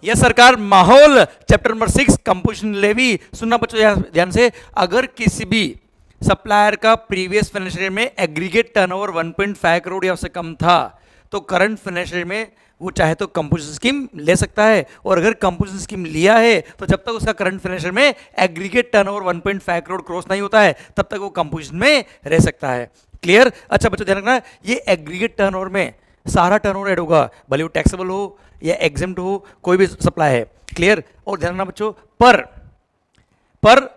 Yes सरकार, माहौल chapter number 6 composition levy. सुनना बच्चों ध्यान से, अगर किसी भी सप्लायर का प्रीवियस फाइनेंशियल ईयर में एग्रीगेट टर्नओवर 1.5 करोड़ या उससे कम था तो करंट फाइनेंशियल ईयर में वो चाहे तो कंपोजिशन स्कीम ले सकता है, और अगर कंपोजिशन स्कीम लिया है तो जब तक उसका करंट फाइनेंशियल में एग्रीगेट टर्नओवर 1.5 करोड़ क्रॉस नहीं होता है तब तक वो कंपोजिशन में रह सकता है। क्लियर? अच्छा बच्चों ध्यान रखना, ये एग्रीगेट टर्नओवर में सारा टर्नओवर ऐड होगा, भले वो टैक्सेबल हो या एग्जेम्प्ट हो, कोई भी सप्लाई है। क्लियर? और ध्यान रखना बच्चों, पर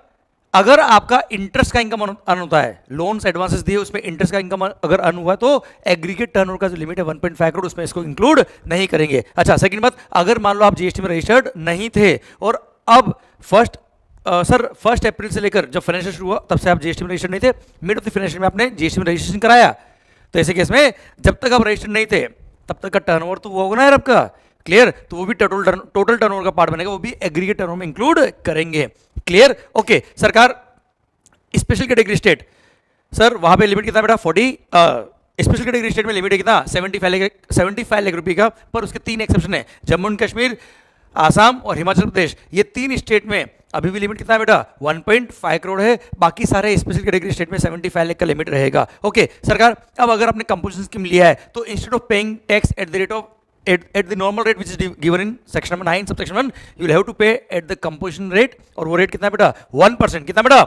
अगर आपका इंटरेस्ट का इनकम अर्न होता है, लोन्स एडवांसेस दिए उसमें इंटरेस्ट का इनकम अगर अर्न हुआ तो एग्रीगेट टर्नओवर का जो लिमिट है 1.5 करोड़ उसमें इसको इंक्लूड नहीं करेंगे। अच्छा सेकंड बात, अगर मान लो आप जीएसटी में रजिस्टर्ड नहीं थे और अब फर्स्ट अप्रैल से लेकर जब फाइनेंशियल शुरू हुआ तब से आप जीएसटी में रजिस्टर्ड नहीं थे, मिड ऑफ द फाइनेंशियल में आपने जीएसटी में रजिस्ट्रेशन कराया, तो ऐसे केस में जब तक आप रजिस्टर्ड नहीं थे तब तक का टर्नओवर तो वो होगा ना यार आपका। क्लियर? तो वो भी टोटल टर्नओवर का पार्ट बनेगा, वो भी एग्रीगेट टर्नओवर में इंक्लूड करेंगे। क्लियर? ओके सरकार, स्पेशल कैटेगरी स्टेट, सर वहां पे लिमिट कितना बेटा 40, स्पेशल कैटेगरी स्टेट में लिमिट है कितना 75 लाख रुपए का, पर उसके 3 एक्सेप्शन है, जम्मू एंड कश्मीर, आसाम और हिमाचल प्रदेश, ये 3 स्टेट में अभी भी लिमिट कितना है बेटा 1.5 करोड़ है, बाकी सारे स्पेशल कैटेगरी स्टेट में 75 लाख का लिमिट रहेगा। ओके सरकार, अब अगर आपने कंपोजिशन स्कीम लिया है तो instead of paying tax at the rate of at the normal rate which is given in section number 9 subsection 1, you will have to pay at the composition rate, और वो rate कितना है बेटा 1%, कितना बेटा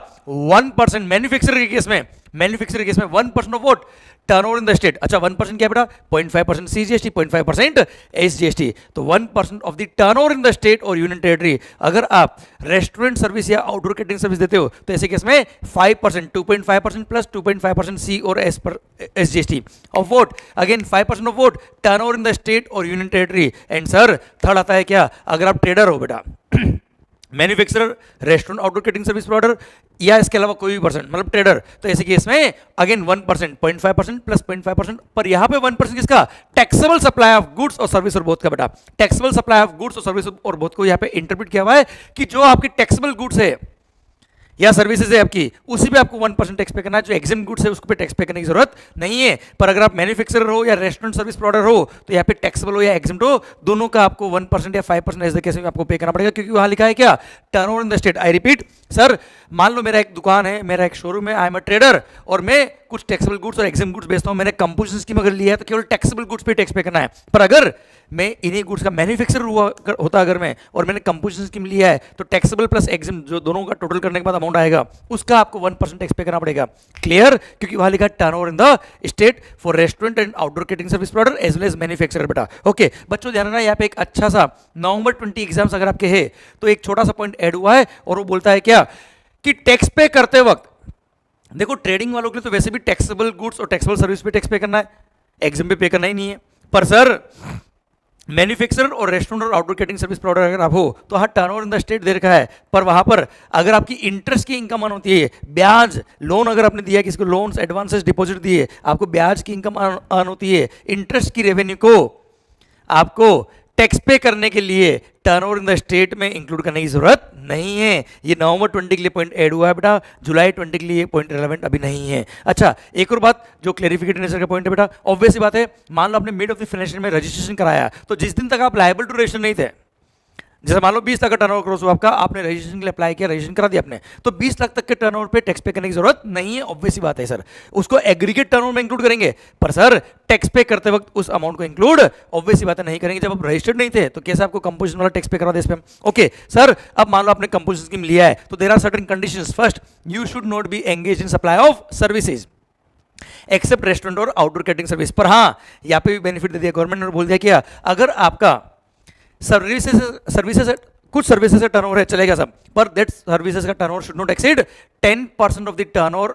1%। मैन्युफैक्चरर के केस में 1% of vote turnover in the state. अच्छा 1% क्या बेटा 0.5% CGST, 0.5% SGST, तो 1% of the turnover in the state और यूनियन टेरिटरी। अगर आप रेस्टोरेंट सर्विस या आउटडोर कैटरिंग सर्विस देते हो तो ऐसे केस में 5%, 2.5% प्लस 2.5% C और S पर SGST of vote, again 5% of vote turnover in the state और union territory. And sir third आता है क्या, अगर आप ट्रेडर हो बेटा, manufacturer, restaurant, outdoor catering service provider या इसके अलावा कोई भी पर्सन मतलब ट्रेडर, तो ऐसे केस में अगेन 1%, 0.5% प्लस 0.5%, पर यहां पे 1% किसका टैक्सेबल सप्लाई ऑफ गुड्स और सर्विस और बोथ का बेटा, टैक्सेबल सप्लाई ऑफ गुड्स और सर्विस और बोथ को यहां पे इंटरप्रेट किया हुआ है कि जो आपकी टैक्सेबल गुड्स है या सर्विसेज है आपकी, उसी पे आपको 1% टैक्स पे करना है, जो एग्जाम गुड्स है उसको पे टैक्स पे करने की जरूरत नहीं है। पर अगर आप मैन्युफैक्चरर हो या रेस्टोरेंट सर्विस प्रोवाइडर हो तो यहाँ पे टैक्सेबल हो या एग्जाम हो, दोनों का आपको 1% या 5% ऐसे केस में आपको पे करना पड़ेगा, क्योंकि वहां लिखा है क्या turnover in the state. I repeat sir, मान लो मेरा एक दुकान है, मेरा एक शोरूम है, आई एम अ ट्रेडर और मैं कुछ टैक्सेबल गुड्स और एग्जाम गुड्स बेचता हूं, मैंने कंपोजिशन स्कीम अगर लिया है तो केवल टैक्सेबल गुड्स पे टैक्स पे करना है। पर अगर मैं इन्हीं गुड्स का मैन्युफैक्चरर होता अगर मैं, और मैंने कंपोजिशन स्कीम लिया है तो टैक्सेबल प्लस एग्जाम जो दोनों का टोटल करने के बाद अमाउंट आएगा उसका आपको 1% टैक्स पे करना पड़ेगा। क्लियर? क्योंकि वहां लिखा turnover in the state for restaurant and outdoor catering service provider as well as manufacturer बेटा। ओके बच्चों ध्यान रखना, यहाँ पे एक अच्छा सा नवंबर 20 एग्जाम्स अगर आपके है तो एक छोटा सा पॉइंट ऐड हुआ है और वो बोलता है क्या कि टैक्स पे करते वक्त देखो, ट्रेडिंग वालों के लिए तो वैसे भी टैक्सेबल गुड्स और टैक्सेबल सर्विस पे टैक्स पे करना है, एग्जाम पे करना ही नहीं है। पर सर मैन्युफैक्चरर और रेस्टोरेंट और आउटडोर कैटरिंग सर्विस प्रोवाइडर अगर आप हो तो हाँ टर्नओवर इन द स्टेट दे रखा है, पर वहां पर अगर आपकी इंटरेस्ट की इनकम होती है, ब्याज लोन अगर आपने दिया, किसी को लोन्स एडवांसेस डिपॉजिट दिए, आपको ब्याज की इनकम अर्न होती है, इंटरेस्ट की रेवेन्यू को आपको टैक्स पे करने के लिए टर्नओवर इन द स्टेट में इंक्लूड करने की जरूरत नहीं है। ये नवंबर 20 के लिए पॉइंट ऐड हुआ है बेटा, जुलाई 20 के लिए पॉइंट रिलेवेंट अभी नहीं है। अच्छा एक और बात जो क्लैरिफिकेशन नेचर का पॉइंट है बेटा, ऑब्वियस सी बात है, मान लो आपने मिड ऑफ द फाइनेंशियल में रजिस्ट्रेशन कराया तो जिस दिन तक आप लायबल टू रजिस्टर नहीं थे, जैसे मान लो 20 लाख का टर्नओवर क्रॉस हुआ आपका, आपने रजिस्ट्रेशन के लिए अप्लाई किया, रजिस्ट्रेशन करा दिया आपने, तो 20 लाख तक के टर्नओवर पे टैक्स पे करने की जरूरत नहीं है। ऑब्वियस सी बात है सर, उसको एग्रीगेट टर्नओवर में इंक्लूड करेंगे, पर सर टैक्स पे करते वक्त उस अमाउंट को इंक्लूड ऑब्वियस सी बात है नहीं करेंगे। जब आप रजिस्टर्ड नहीं थे तो कैसे आपको कंपोजिशन वाला टैक्स पे करवा दे इस पे। ओके सर, अब मान लो आपने कंपोजिशन स्कीम लिया है तो there are certain conditions. First, you should not be engage in supply of services except restaurant और आउटडोर कैटरिंग सर्विस। पर हाँ यहाँ पे भी बेनिफिट दे दिया गवर्नमेंट ने, बोल दिया क्या अगर आपका सर्विसेज कुछ सर्विसेज का टर्नओवर है चलेगा सब, पर दैट सर्विसेज का turnover should not exceed 10% of the turnover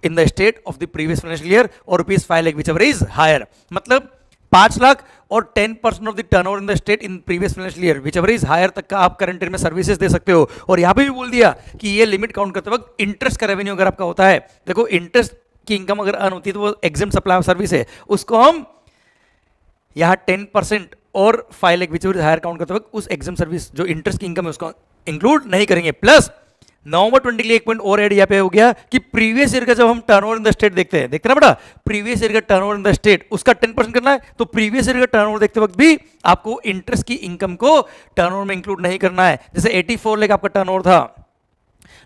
in the state of the previous financial year और ₹5 lakh whichever is higher. मतलब 5 लाख और 10% of the turnover in the state in previous financial year whichever is higher तक का आप current year में services दे सकते हो। और यहाँ पे भी बोल दिया कि ये लिमिट काउंट करते वक्त इंटरेस्ट का रेवेन्यू अगर आपका होता है, देखो इंटरेस्ट की इनकम अगर अर्न होती है तो वो एग्जाम सप्लाई ऑफ सर्विस है, उसको हम यहाँ 10% और 5 lakh whichever higher count करते वक्त उस एग्जाम सर्विस जो इंटरेस्ट की इनकम है उसको इंक्लूड नहीं करेंगे। प्लस नवंबर 20 के लिए एक पॉइंट और ऐड यहाँ पे हो गया कि प्रीवियस ईयर का जब हम टर्नओवर इन द स्टेट देखते हैं ना बेटा, प्रीवियस ईयर का टर्नओवर इन द स्टेट उसका 10% करना है, तो प्रीवियस ईयर का टर्नओवर देखते वक्त भी आपको इंटरेस्ट की इनकम को टर्नओवर में इंक्लूड नहीं करना है। जैसे 84 लाख आपका टर्नओवर था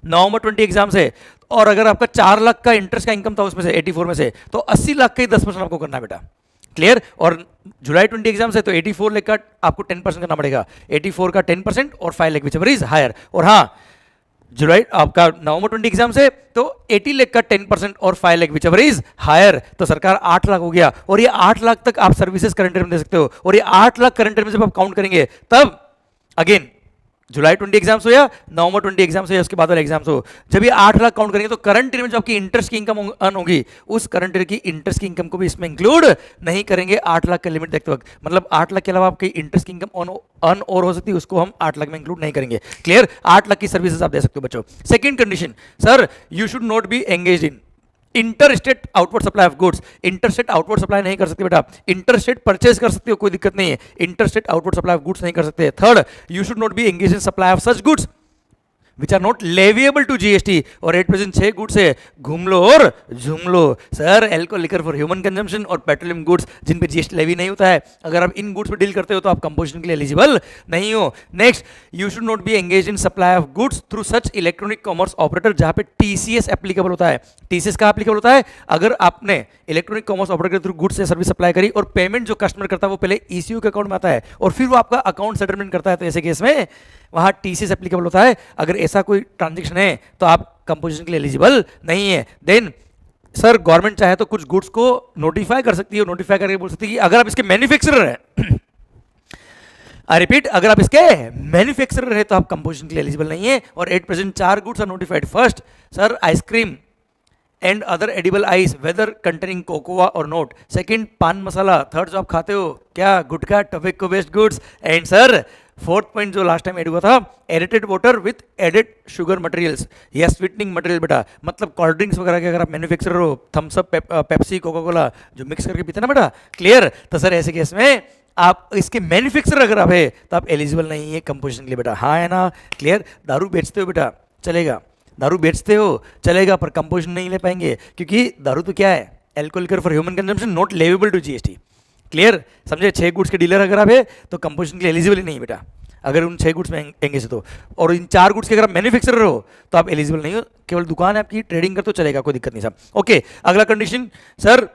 नवंबर 20 एग्जाम से, और अगर आपका 4 लाख का इंटरेस्ट का इनकम था उसमें से 84 में से, तो 80 लाख का ही 10% आपको करना है बेटा। क्लियर? और जुलाई 20 एग्जाम से तो 84 लाख का आपको 10% करना पड़ेगा, 84 का 10% और 5 लाख विचएवर इज हायर। और हाँ, जुलाई आपका नवंबर 20 एग्जाम से तो 80 लाख का 10% और 5 लाख विचएवर इज हायर, तो सरकार 8 लाख हो गया। और ये 8 लाख तक आप सर्विसेज करंट ईयर में दे सकते हो, और ये 8 लाख करंट ईयर में जब आप काउंट करेंगे तब अगेन जुलाई 20 एग्जाम्स हो या नवंबर 20 एग्जाम्स हो या उसके बाद वाले एग्जाम्स हो, जब ये 8 लाख काउंट करेंगे तो करंट ईयर में जो आपकी इंटरेस्ट की इनकम अर्न होगी उस करंट ईयर की इंटरेस्ट की इनकम को भी इसमें इंक्लूड नहीं करेंगे 8 लाख का लिमिट देखते वक्त। मतलब 8 लाख के अलावा आपकी इंटरेस्ट की इनकम अर्न और हो सकती है, उसको हम 8 लाख में इंक्लूड नहीं करेंगे। क्लियर? 8 लाख की सर्विसेज आप दे सकते हो बच्चों। Second condition, sir you should not be engage in interstate outward supply of goods. Interstate outward supply नहीं कर सकते बेटा, इंटरस्टेट परचेज कर सकते हो, कोई दिक्कत नहीं है, interstate outward supply of goods नहीं कर सकते। Third, you should not be engage in supply of such goods which are not leviable to GST. और 8% 6 गुड्स है, घूम लो और झूम लो sir, alcohol liquor for human consumption और पेट्रोलियम गुड्स जिन पे जीएसटी लेवी नहीं होता है, अगर आप इन गुड्स पे डील करते हो तो आप कंपोजिशन के लिए एलिजिबल नहीं हो। Next, you should not be engage in supply of goods through such electronic commerce operator जहां पे टीसीएस एप्लीकेबल होता है। टीसीएस का एप्लीकेबल होता है अगर आपने इलेक्ट्रॉनिक कॉमर्स ऑपरेटर के थ्रू गुड्स से सर्विस सप्लाई करी और पेमेंट जो कस्टमर करता है वो पहले ईसीयू के अकाउंट में आता है और फिर वो आपका अकाउंट सेटलमेंट करता है, तो ऐसे केस में वहां टीसीएस एप्लीकेबल होता है। अगर ऐसा कोई ट्रांजेक्शन है तो आप कंपोजिशन के लिए एलिजिबल नहीं है। देन सर गवर्नमेंट चाहे तो कुछ गुड्स को नोटिफाई कर सकती है, नोटिफाई करके बोल सकती है कि अगर आप इसके मैन्युफैक्चरर हैं आई रिपीट, अगर आप इसके मैन्युफैक्चरर है तो आप कंपोजिशन के लिए एलिजिबल नहीं है। और 8% 4 goods are notified. First sir ice cream and other edible ice whether containing cocoa और not. Second paan masala. Third जो आप खाते हो क्या, gutkha, tobacco based goods. And sir fourth point जो लास्ट टाइम एड हुआ था, aerated water with added sugar materials या स्वीटनिंग मटेरियल बेटा, मतलब कोल्ड ड्रिंक्स वगैरह के अगर आप मैन्युफैक्चरर हो, Thums Up, Pepsi, Coca Cola जो मिक्स करके पीते ना बेटा। क्लियर? तो सर ऐसे केस में आप इसके मैन्युफैक्चरर अगर आप है तो आप एलिजिबल नहीं है कंपोजिशन के लिए बेटा। हाँ है ना? क्लियर? दारू बेचते हो बेटा चलेगा, दारू बेचते हो चलेगा, पर कंपोजिशन नहीं ले पाएंगे क्योंकि दारू तो क्या है, alcohol liquor for human consumption not leviable to GST. Clear? समझे? 6 गुड्स के डीलर अगर आप है तो कंपोजिशन के लिए एलिजिबल ही नहीं बेटा, अगर उन 6 गुड्स में एंगेज तो। और इन 4 गुड्स के अगर आप मैन्युफैक्चरर हो तो आप एलिजिबल नहीं हो, केवल दुकान है आपकी, ट्रेडिंग कर तो चलेगा, कोई दिक्कत नहीं साहब। ओके, अगला condition sir,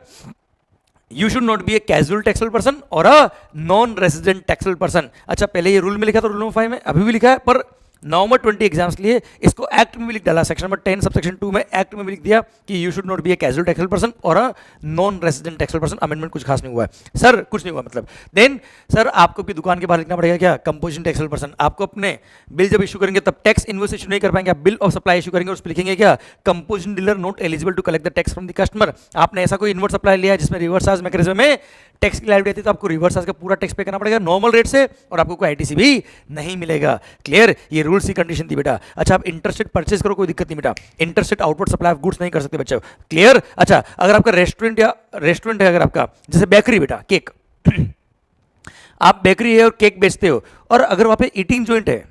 you should not be a casual taxable person और a non resident taxable person. अच्छा, पहले ये रूल में लिखा था, रूल नंबर 5 में अभी भी लिखा है, पर नवंबर 20 एग्जाम्स के लिए इसको एक्ट में भी लिख डाला, सेक्शन नंबर 10 सबसेक्शन 2 में एक्ट में भी लिख दिया कि you should not be a casual taxable person और a non resident taxable person. Amendment कुछ खास नहीं हुआ है सर, कुछ नहीं हुआ मतलब। देन सर आपको भी दुकान के बाहर लिखना पड़ेगा क्या, कंपोजिशन टैक्सेबल पर्सन। आपको अपने बिल जब इशू करेंगे तब टैक्स इनवॉइस इशू नहीं कर पाएंगे, आप बिल ऑफ सप्लाई इशू करेंगे और उस पर लिखेंगे क्या, composition dealer not eligible to collect the tax from the customer. आपने ऐसा कोई इनवर्ट सप्लाई लिया जिसमें रिवर्स चार्ज मैकेनिज्म में टैक्स की लायबिलिटी आती है तो आपको रिवर्स चार्ज का पूरा टैक्स पे करना पड़ेगा नॉर्मल रेट से, और आपको कोई आईटीसी भी नहीं मिलेगा। क्लियर? ये रूल्स की कंडीशन थी बेटा। अच्छा, आप इंटरस्टेट परचेज करो कोई दिक्कत नहीं बेटा, interstate outward supply of goods नहीं कर सकते बच्चों। क्लियर? अच्छा, अगर आपका रेस्टोरेंट है, अगर आपका जैसे बेकरी बेटा, केक आप बेकरी है और केक बेचते हो, और अगर वहाँ पे ईटिंग जॉइंट है,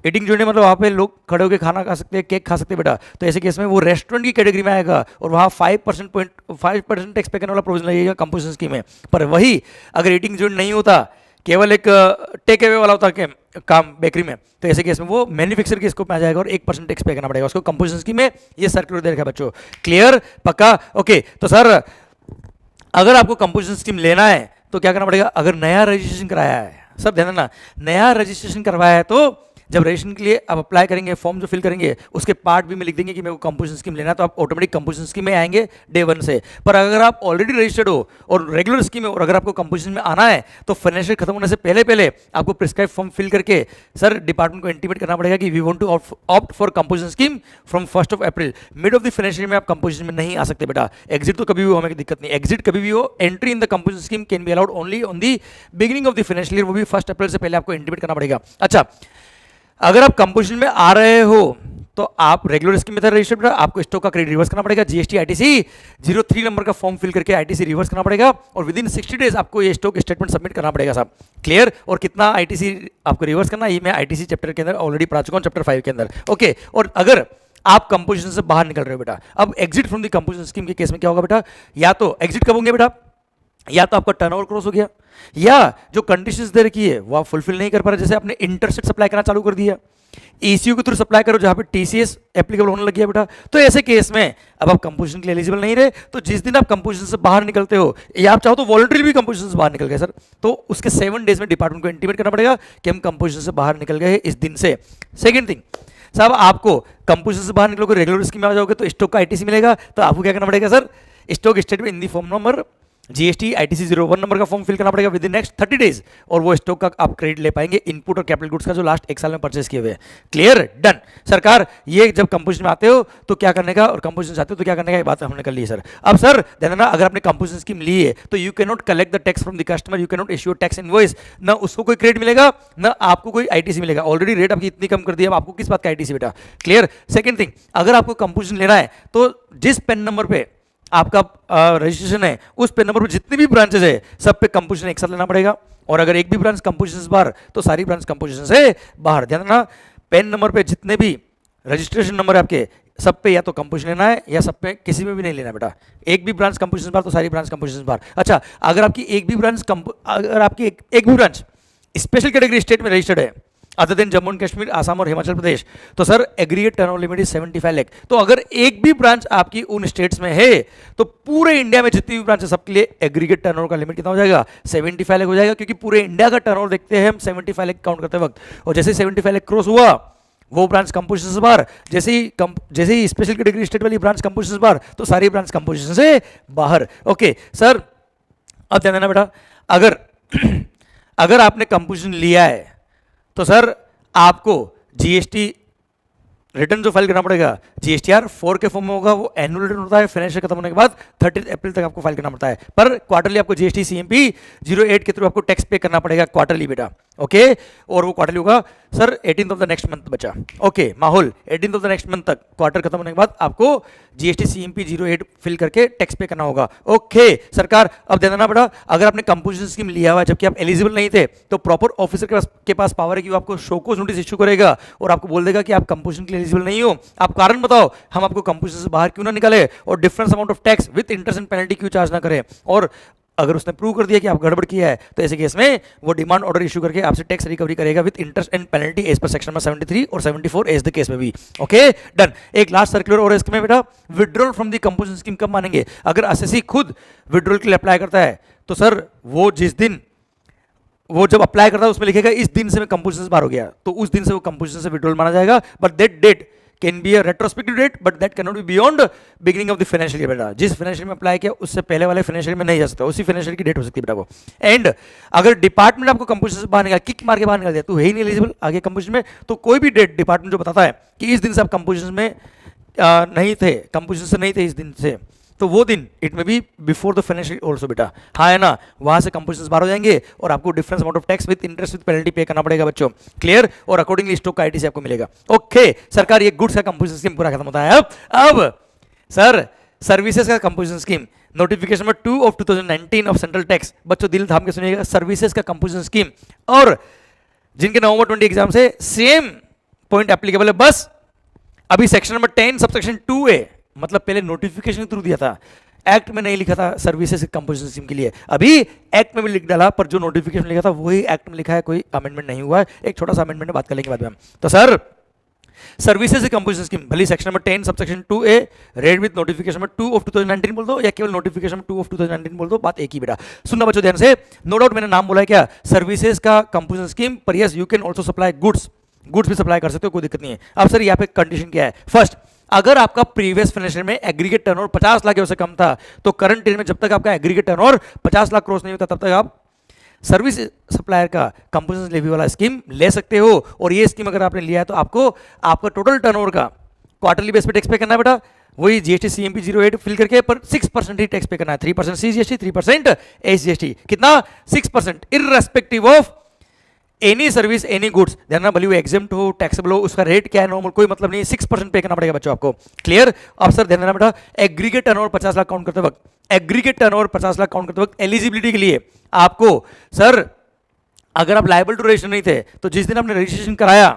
ईटिंग जॉइंट मतलब वहाँ पे लोग खड़े होकर खाना खा सकते हैं, केक खा सकते हैं बेटा, तो ऐसे केस में वो रेस्टोरेंट की कैटेगरी में आएगा और वहाँ 5% टैक्स पे करने वाला प्रोविजन लगेगा कंपोजिशन स्कीम में। पर वही अगर ईटिंग जॉइंट नहीं होता, केवल एक टेक अवे वाला होता काम बेकरी में, तो ऐसे केस में वो मैन्युफैक्चर के स्कोप में आ जाएगा और 1% टैक्स पे करना पड़ेगा उसको कंपोजिशन स्कीम में। ये सर्कुलर दे रखा है बच्चों। क्लियर? पक्का? ओके, तो सर अगर आपको कंपोजिशन स्कीम लेना है तो क्या करना पड़ेगा, अगर नया रजिस्ट्रेशन कराया है, सब ध्यान देना, नया रजिस्ट्रेशन करवाया है तो जब रजिस्ट्रेशन के लिए आप अप्लाई करेंगे, फॉर्म जो फिल करेंगे उसके पार्ट भी में लिख देंगे कि मेरे को कंपोजिशन स्कीम लेना है, तो आप ऑटोमेटिक कंपोजिशन स्कीम में आएंगे डे 1 से। पर अगर आप ऑलरेडी रजिस्टर्ड हो और रेगुलर स्कीम है और अगर आपको कंपोजिशन में आना है तो फाइनेंशियल खत्म होने से पहले पहले आपको प्रिस्क्राइब फॉर्म फिल करके सर डिपार्टमेंट को इंटीमेट करना पड़ेगा कि we want to opt for composition scheme from 1 April. Mid of the financial में आप कंपोजिशन में नहीं आ सकते बेटा। एग्जिट तो कभी भी हो, हमें दिक्कत नहीं, एग्जिट कभी भी हो, entry in the composition scheme can be allowed only on the beginning of the financial year, वो भी 1 अप्रैल से पहले आपको इंटीमेट करना पड़ेगा। अच्छा, अगर आप कंपोजिशन में आ रहे हो तो आप रेगुलर स्कीम में रजिस्टर्ड बेटा, आपको स्टॉक का क्रेडिट रिवर्स करना पड़ेगा, जीएसटी आईटीसी 03 नंबर का फॉर्म फिल करके आईटीसी रिवर्स करना पड़ेगा और विद इन 60 डेज आपको ये स्टॉक स्टेटमेंट सबमिट करना पड़ेगा साहब। क्लियर? और कितना आईटीसी आपको रिवर्स करना, ये मैं आईटीसी चैप्टर के अंदर ऑलरेडी पढ़ा चुका हूँ, चैप्टर 5 के अंदर। ओके, और अगर आप कंपोजिशन से बाहर निकल रहे हो बेटा, अब exit from the composition scheme के केस में क्या होगा बेटा, या तो एग्जिट कब होंगे बेटा, या तो आपका टर्नओवर क्रॉस हो गया, या जो कंडीशंस दे रखी है वो आप फुलफिल नहीं कर पा रहे, जैसे आपने इंटरसेट सप्लाई करना चालू कर दिया, ईसीयू के थ्रू सप्लाई करो जहां पे टीसीएस एप्लीकेबल होने लग गया बेटा, तो ऐसे केस में अब आप कंपोजिशन के लिए एलिजिबल नहीं रहे। तो जिस दिन आप कंपोजिशन से बाहर निकलते हो, या आप चाहो तो वॉलंटरी भी कंपोजिशन से बाहर निकल गए सर, तो उसके 7 डेज में डिपार्टमेंट को इंटीमेट करना पड़ेगा कि हम कंपोजिशन से बाहर निकल गए इस दिन से। सेकेंड थिंग साहब, आपको कंपोजिशन से बाहर निकलोगे, रेगुलर स्कीम में आ जाओगे तो स्टॉक का आईटीसी मिलेगा, तो आपको क्या करना पड़ेगा sir, stock statement in the form number GST ITC 01 number का फॉर्म फिल करना पड़ेगा विद इन नेक्स्ट 30 डेज, और वो स्टॉक का आप क्रेडिट ले पाएंगे इनपुट और कैपिटल गुड्स का जो लास्ट 1 साल में परचेस किए हुए हैं। क्लियर? डन। सरकार, ये जब कंपोजिशन में आते हो तो क्या करने का, और कंपोजिशन से आते हो तो क्या करने का, ये बात हमने कर ली सर। अब सर ध्यान देना, अगर आपने कंपोजिशन स्कीम ली है तो you can not collect the tax from the customer, you can not issue tax invoice, ना उसको कोई क्रेडिट मिलेगा ना आपको कोई आईटीसी मिलेगा। ऑलरेडी रेट आपकी इतनी कम कर दी है, अब आपको किस बात का आईटीसी बेटा। क्लियर? सेकंड थिंग, अगर आपको कंपोजिशन लेना है तो जिस पेन नंबर पे आपका रजिस्ट्रेशन है उस पेन नंबर पर जितनी भी ब्रांचेस है सब पे कंपोजिशन एक साथ लेना पड़ेगा, और अगर एक भी ब्रांच कंपोजिशन से बाहर तो सारी ब्रांच कंपोजिशन से बाहर। ध्यान रखना, पेन नंबर पे जितने भी रजिस्ट्रेशन नंबर है आपके सब पे या तो कंपोजिशन लेना है या सब पे किसी में भी नहीं लेना बेटा। एक भी ब्रांच कंपोजिशन से बाहर तो सारी ब्रांच कंपोजिशन से बाहर। अच्छा, अगर आपकी एक भी ब्रांच स्पेशल कैटेगरी स्टेट में रजिस्टर्ड है other than Jammu and Kashmir, Assam और हिमाचल प्रदेश, तो sir aggregate turnover limit is 75 lakh. तो अगर एक भी ब्रांच आपकी उन स्टेट्स में है तो पूरे इंडिया में जितनी भी ब्रांच है सबके लिए एग्रीगेट टर्नओवर का लिमिट कितना हो जाएगा, 75 लाख हो जाएगा, क्योंकि पूरे इंडिया का टर्नओवर देखते हैं हम 75 लाख काउंट करते वक्त, और जैसे 75 लाख क्रॉस हुआ वो ब्रांच कंपोजिशन से बाहर, जैसे ही स्पेशल कैटेगरी स्टेट वाली ब्रांच कंपोजिशन से बाहर तो सारी ब्रांच कंपोजिशन से बाहर। ओके सर, अब ध्यान देना बेटा, अगर आपने कंपोजिशन लिया है तो सर आपको जीएसटी रिटर्न जो फाइल करना पड़ेगा जीएसटीआर 4 के फॉर्म में होगा, वो एनुअल रिटर्न होता है, फाइनेंशियल खत्म होने के बाद 30 अप्रैल तक आपको फाइल करना पड़ता है, पर क्वार्टरली आपको जीएसटी सीएमपी 08 के थ्रू आपको टैक्स पे करना पड़ेगा क्वार्टरली बेटा। ओके, और वो क्वार्टरली होगा sir 18th of the next month बचा। ओके माहौल, 18th of the next month तक क्वार्टर खत्म होने के बाद आपको जीएसटी सीएमपी 08 फिल करके टैक्स पे करना होगा। ओके सरकार, अब ध्यान देना बेटा, अगर आपने कंपोजिशन स्कीम लिया हुआ जबकि आप एलिजिबल नहीं थे तो प्रॉपर ऑफिसर के पास पावर है कि वो आपको शोकॉज नोटिस इश्यू करेगा और आपको बोल देगा कि आप कंपोजिशन के लिए एलिजिबल नहीं हो, आप कारण बताओ, हम आपको कंपोजिशन से बाहर क्यों ना निकाले और difference amount of tax with interest and penalty क्यों चार्ज ना करें। और अगर उसने प्रूव कर दिया कि आप गड़बड़ किया है तो ऐसे केस में वो डिमांड ऑर्डर इशू करके आपसे टैक्स रिकवरी करेगा with interest and penalty as per section में 73 और 74 एज द केस में भी। Okay done. एक लास्ट सर्कुलर और इसमें बेटा withdrawal from the composition scheme कब मानेंगे? अगर एसएससी खुद विड्रॉल के लिए अप्लाई करता है तो सर वो जिस दिन वो जब अप्लाई करता है उसमें लिखेगा इस दिन से मैं कंपोजिशन से बाहर हो गया, तो उस दिन से वो कंपोजिशन से विड्रॉल माना जाएगा, but that date can be a retrospective date but that can not be beyond beginning of the financial year बेटा। जिस फाइनेंशियल में अप्लाई किया उससे पहले वाले फाइनेंशियल में नहीं जा सकता, उसी फाइनेंशियल की डेट हो सकती है बेटा वो। एंड अगर डिपार्टमेंट आपको कंपोजिशन से बाहर निकाल, किक मार के बाहर निकाल दिया, तू है ही नहीं एलिजिबल आगे कंपोजिशन में, तो कोई भी डेट डिपार्टमेंट जो बताता है कि इस दिन से आप कंपोजिशन में नहीं थे, कंपोजिशन से नहीं थे इस दिन से, तो वो दिन it may be before the financial also बेटा। हाँ है ना, वहां से कंपोजिशन बाहर हो जाएंगे और आपको difference amount of tax with interest with penalty पे करना पड़ेगा बच्चों। क्लियर? और अकॉर्डिंगली स्टॉक का आईटीसी आपको मिलेगा। ओके सरकार, ये गुड्स का कंपोजिशन स्कीम पूरा खत्म होता है। अब सर सर्विसेज का composition scheme notification number 2 of 2019 of central tax, बच्चों दिल थाम के सुनिएगा, सर्विसेज का कंपोजिशन स्कीम, और जिनके नवंबर 20 एग्जाम से सेम पॉइंट एप्लीकेबल है, बस अभी सेक्शन नंबर 10 सबसेक्शन 2A, मतलब पहले नोटिफिकेशन के थ्रू दिया था, एक्ट में नहीं लिखा था सर्विसेज कंपोजिशन स्कीम के लिए, अभी एक्ट में भी लिख डाला, पर जो नोटिफिकेशन लिखा था वही एक्ट में लिखा है, कोई अमेंडमेंट नहीं हुआ है। एक छोटा सा अमेंडमेंट बात कर लेंगे बाद में हम। तो सर सर्विसेज कंपोजिशन स्कीम भले section number 10 subsection 2A read with notification number 2 of 2019 बोल दो या केवल नोटिफिकेशन नंबर 2 ऑफ 2019 बोल दो, बात एक ही बेटा। सुनना बच्चों ध्यान से, नो डाउट मैंने नाम बोला है क्या, सर्विसेज का कंपोजिशन स्कीम, पर yes you can also supply goods भी सप्लाई कर सकते हो, कोई दिक्कत नहीं है। अब सर यहाँ पे कंडीशन क्या है? फर्स्ट, अगर आपका प्रीवियस फाइनेंशियल में एग्रीगेट टर्नओवर 50 लाख से कम था तो करंट ईयर में जब तक आपका एग्रीगेट टर्नओवर 50 लाख क्रॉस नहीं होता तब तक आप सर्विस सप्लायर का कंपोजिशन लेवी वाला स्कीम ले सकते हो। और ये स्कीम अगर आपने लिया है तो आपको आपका टोटल टर्नओवर का क्वार्टरली बेस पे टैक्स पे करना है बेटा, वही जीएसटी सीएमपी 08 फिल करके, पर 6% ही टैक्स पे करना है, 3% सीजीएसटी 3% एसजीएसटी, कितना 6% irrespective of any service any goods, ध्यान भले वो एग्जाम्प्ट हो टैक्सेबल हो, उसका रेट क्या है नॉर्मल कोई मतलब नहीं, 6% पे करना पड़ेगा बच्चों आपको। क्लियर? अब सर ध्यान देना बेटा, एग्रीगेट टर्नओवर 50 लाख काउंट करते वक्त, एग्रीगेट टर्नओवर 50 लाख काउंट करते वक्त एलिजिबिलिटी के लिए आपको सर, अगर आप लायबल टू रजिस्टर नहीं थे तो जिस दिन आपने रजिस्ट्रेशन कराया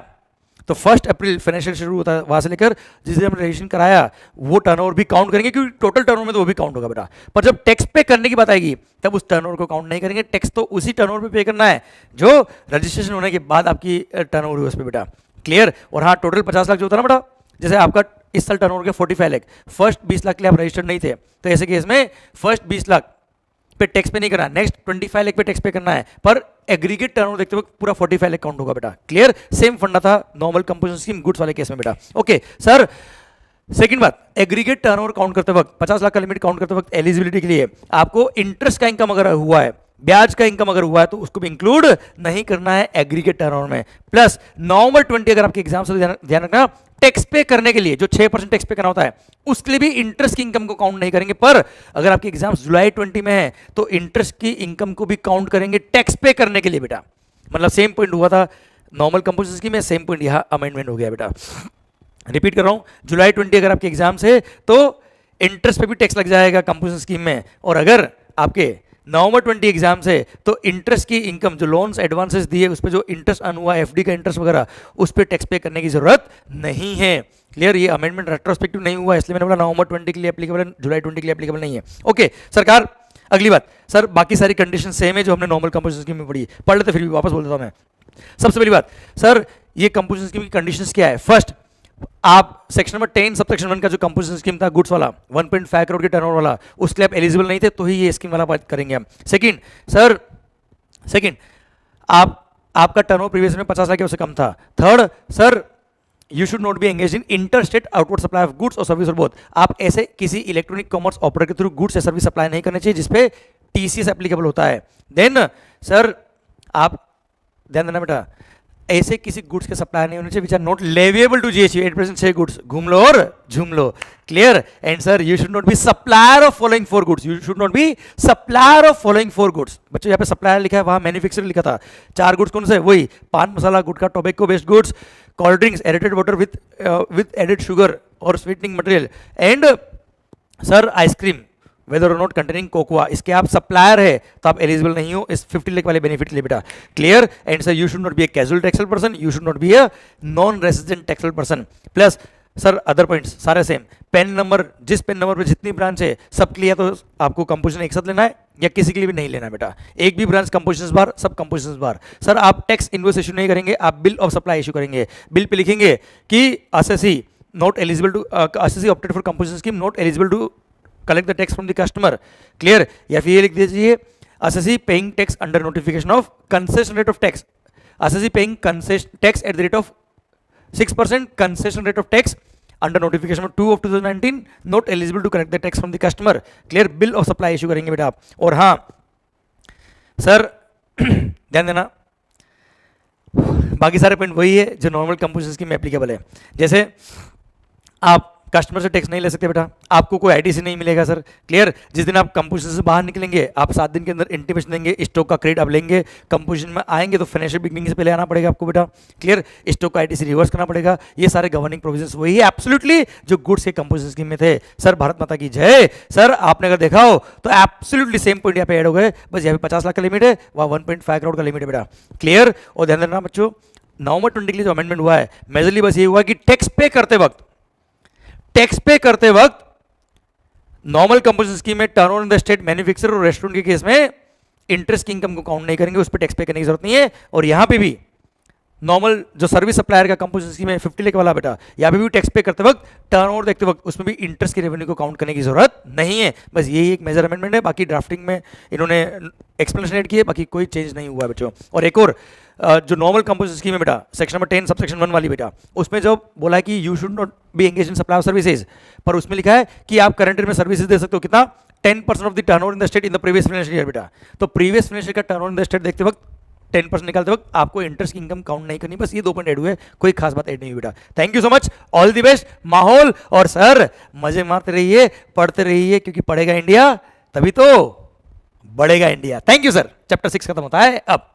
तो 1 अप्रैल फाइनेंशियल शुरू होता है, वहां से लेकर जिस दिन हमने रजिस्ट्रेशन कराया वो टर्नओवर भी काउंट करेंगे, क्योंकि टोटल टर्नओवर में तो वो भी काउंट होगा बेटा। पर जब टैक्स पे करने की बात आएगी तब उस टर्नओवर को काउंट नहीं करेंगे, टैक्स तो उसी टर्नओवर पे पे करना है जो रजिस्ट्रेशन होने के बाद आपकी टर्नओवर हुई उस पर बेटा। क्लियर? और हाँ, टोटल 50 लाख जो होता है ना बेटा, जैसे आपका इस साल टर्नओवर के 45 लाख, फर्स्ट 20 लाख के लिए आप रजिस्टर्ड नहीं थे, तो ऐसे केस में फर्स्ट 20 लाख पे टैक्स पे नहीं करना, नेक्स्ट 25 लाख पे टैक्स पे करना है, पर एग्रीगेट टर्नओवर देखते वक्त पूरा 45 लाख काउंट होगा बेटा। क्लियर? सेम फंडा था नॉर्मल कंपोजिशन स्कीम गुड्स वाले केस में बेटा। ओके सर, सेकंड बात, एग्रीगेट टर्नओवर काउंट करते वक्त 50 लाख का लिमिट काउंट करते वक्त एलिजिबिलिटी के लिए आपको इंटरेस्ट का इनकम अगर हुआ है, ब्याज का इनकम अगर हुआ है तो उसको भी इंक्लूड नहीं करना है एग्रीगेट टर्नओवर में। प्लस नॉर्मल 20 अगर आपके एग्जाम से ध्यान रखना, टैक्स पे करने के लिए जो 6% टैक्स पे करना होता है उसके लिए भी इंटरेस्ट की इनकम को काउंट नहीं करेंगे, पर अगर आपके एग्जाम जुलाई 20 में है तो इंटरेस्ट की इनकम को भी काउंट करेंगे टैक्स पे करने के लिए बेटा। मतलब सेम पॉइंट हुआ था नॉर्मल कंपोजिशन स्कीम में, सेम पॉइंट यहां अमेंडमेंट हो गया बेटा। रिपीट कर रहा हूं, जुलाई 20 अगर आपके एग्जाम से तो इंटरेस्ट पे भी टैक्स लग जाएगा कंपोजिशन स्कीम में, और अगर आपके नवंबर 20 एग्जाम से तो इंटरेस्ट की इनकम जो लोन्स एडवांसेस दिए उस पर जो इंटरेस्ट अर्न हुआ, एफडी का इंटरेस्ट वगैरह, उस पर टैक्स पे करने की जरूरत नहीं है। क्लियर? ये अमेंडमेंट रेट्रोस्पेक्टिव नहीं हुआ, इसलिए मैंने बोला नवंबर 20 के लिए एप्लीकेबल है, जुलाई 20 के लिए एप्लीकेबल नहीं है। ओके सरकार, अगली बात सर, बाकी सारी कंडीशन सेम है जो हमने नॉर्मल कंपोजिशन स्कीम में पढ़ी, पढ़ लेते फिर भी वापस बोल देता हूं मैं। सबसे पहली बात सर, ये कंपोजिशन स्कीम की कंडीशंस क्या है? फर्स्ट, आप सेक्शन नंबर 10 सबसेक्शन 1 का जो कंपोजिशन स्कीम था गुड्स वाला 1.5 करोड़ के टर्नओवर वाला, उसके लिए आप एलिजिबल नहीं थे तो ही ये स्कीम वाला बात करेंगे हम। सेकंड सर, आपका टर्नओवर प्रीवियस में 50 लाख से कम था। Third sir, you should not be engage in inter state outward supply of goods और सर्विस और बोथ, आप ऐसे किसी इलेक्ट्रॉनिक कॉमर्स ऑपरेटर के थ्रू गुड्स या सर्विस सप्लाई नहीं करना चाहिए जिसपे टीसीएस एप्लीकेबल होता है। देन सर, आप ध्यान देना बेटा, ऐसे किसी गुड्स के सप्लाई नहीं होने चाहिए which are not leviable to GST. 8% से गुड्स घूम लो और झूम लो। Clear? And sir, you should not be supplier of following 4 goods, you should not be supplier of following 4 goods. बच्चों यहाँ पे सप्लायर लिखा है, वहां मैन्युफैक्चरर लिखा था। 4 गुड्स कौन से? वही paan masala, gutkha, tobacco based goods, cold drinks, aerated water with added sugar और sweetening material, and sir ice cream whether और नॉट कंटेनिंग कोकोआ, इसके आप सप्लायर है तो आप एलिजिबल नहीं हो इस 50 लाख वाले बेनिफिट के लिए बेटा। Clear? And sir, you should not be a casual taxable person, you should not be a non resident taxable person. Plus sir other points सारे सेम, पेन नंबर, जिस पेन नंबर पे जितनी ब्रांच है सबके लिए तो आपको कंपोजिशन एक साथ लेना है या किसी के लिए भी नहीं लेना बेटा। एक भी ब्रांच कंपोजिशन बार, सब कंपोजिशन बार। सर आप टैक्स इनवॉइस इशू नहीं करेंगे, आप बिल ऑफ सप्लाई इशू करेंगे। बिल पे लिखेंगे कि SSC not eligible to, SSC opted for composition scheme not eligible to collect the tax from the customer. Clear? या फिर ये लिख दीजिए, SSC paying tax under notification of concession rate of tax, SSC paying tax at the rate of 6% concession rate of tax under notification 2 of 2019 not eligible to collect the tax from the customer. Clear? Bill of supply issue करेंगे बेटा आप। और हाँ sir ध्यान देना, बाकी सारे point वही है जो नॉर्मल कंपोजिशन स्कीम में एप्लीकेबल है। जैसे आप कस्टमर से टैक्स नहीं ले सकते बेटा, आपको कोई आईटीसी नहीं मिलेगा सर। क्लियर? जिस दिन आप कंपोजिशन से बाहर निकलेंगे आप 7 दिन के अंदर इंटीमेशन देंगे, स्टॉक का क्रेडिट आप लेंगे, कंपोजिशन में आएंगे तो फाइनेंशियल बिगनिंग से पहले आना पड़ेगा आपको बेटा। क्लियर? स्टॉक का आईटीसी रिवर्स करना पड़ेगा। ये सारे गवर्निंग प्रोविजंस वही है एब्सोल्युटली जो गुड्स के कंपोजिशन स्कीम में थे। सर भारत माता की जय। सर आपने अगर देखा हो तो एब्सोल्युटली सेम पॉइंट यहाँ पे ऐड हो गए, बस यहाँ पे 50 लाख का लिमिट है, वहाँ 1.5 करोड़ का लिमिट है बेटा। क्लियर? और ध्यान देना बच्चों, नवंबर 20 के लिए जो अमेंडमेंट हुआ है मेजरली बस ये हुआ कि टैक्स पे करते वक्त नॉर्मल कंपोजिशन स्कीम में turnover in the state manufacturer और रेस्टोरेंट के केस में इंटरेस्ट की इनकम को काउंट नहीं करेंगे, उस पर टैक्स पे करने की जरूरत नहीं है। और यहां पे भी नॉर्मल जो सर्विस सप्लायर का कंपोजिशन स्कीम है 50 लाख वाला बेटा, यहाँ पे भी टैक्स पे करते वक्त, टर्नओवर देखते वक्त उसमें भी इंटरेस्ट की रेवेन्यू को काउंट करने की जरूरत नहीं है। बस यही एक मेजर अमेंडमेंट है, बाकी ड्राफ्टिंग में इन्होंने एक्सप्लेनेशन ऐड की है, बाकी कोई चेंज नहीं हुआ बच्चों। और एक और जो नॉर्मल कंपोजिशन स्कीम है बेटा, सेक्शन नंबर 10 सबसेक्शन 1 वाली बेटा, उसमें जो बोला है कि you should not be engage in supply of services, पर उसमें लिखा है कि आप करंट ईयर में सर्विसेज दे सकते हो कितना, 10% of the turnover in the state in the previous financial year बेटा। तो प्रीवियस फाइनेंशियल का टर्नओवर इन द स्टेट देखते वक्त 10% निकालते वक्त आपको इंटरेस्ट की इनकम काउंट नहीं करनी। बस ये 2 पॉइंट ऐड हुए, कोई खास बात ऐड नहीं हुई बेटा। Thank you so much, all the best. माहौल और सर मजे मारते रहिए, पढ़ते रहिए, क्योंकि पढ़ेगा इंडिया तभी तो बढ़ेगा India. Thank you sir. Chapter 6 खत्म होता है अब।